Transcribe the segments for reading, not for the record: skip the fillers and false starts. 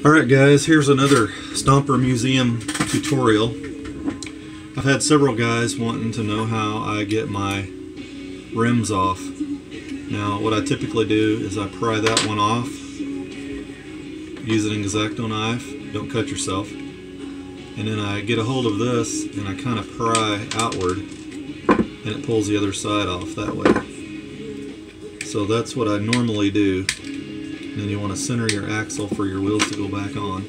Alright guys, here's another Stomper Museum tutorial. I've had several guys wanting to know how I get my rims off. Now what I typically do is I pry that one off using an X-Acto knife, don't cut yourself, and then I get a hold of this and I kind of pry outward and it pulls the other side off that way. So that's what I normally do. And then you want to center your axle for your wheels to go back on.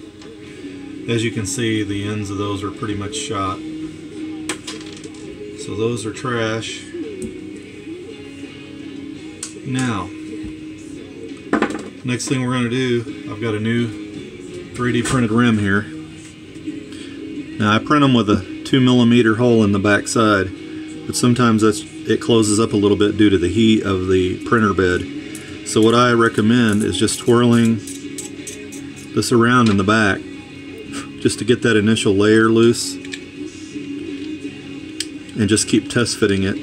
As you can see, the ends of those are pretty much shot. So those are trash. Now, next thing we're going to do, I've got a new 3D printed rim here. Now I print them with a 2mm hole in the back side, but sometimes it closes up a little bit due to the heat of the printer bed. So what I recommend is just twirling this around in the back just to get that initial layer loose, and just keep test fitting it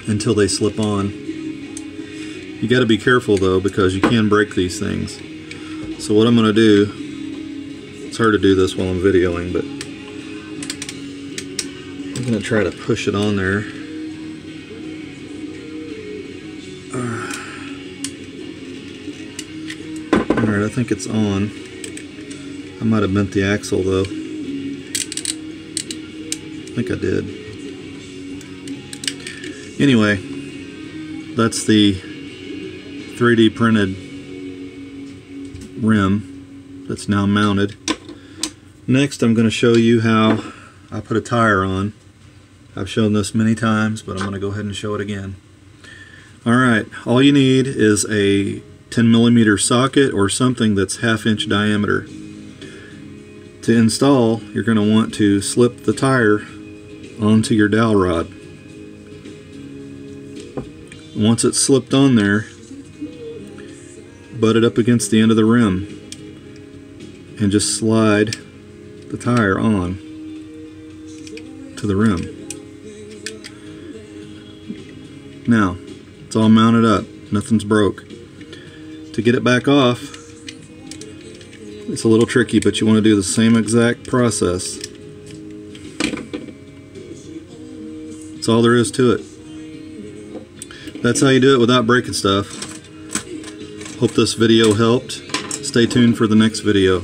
until they slip on. You got to be careful though, because you can break these things. So what I'm going to do, it's hard to do this while I'm videoing, but I'm going to try to push it on there. Alright, I think it's on. I might have bent the axle though. I think I did. Anyway, that's the 3D printed rim that's now mounted. Next, I'm going to show you how I put a tire on. I've shown this many times, but I'm going to go ahead and show it again. Alright, all you need is a 10mm socket or something that's 1/2 inch diameter. To install, you're going to want to slip the tire onto your dowel rod. Once it's slipped on there, butt it up against the end of the rim and just slide the tire on to the rim. Now, it's all mounted up, nothing's broke. To get it back off, it's a little tricky, but you want to do the same exact process. That's all there is to it. That's how you do it without breaking stuff. Hope this video helped. Stay tuned for the next video.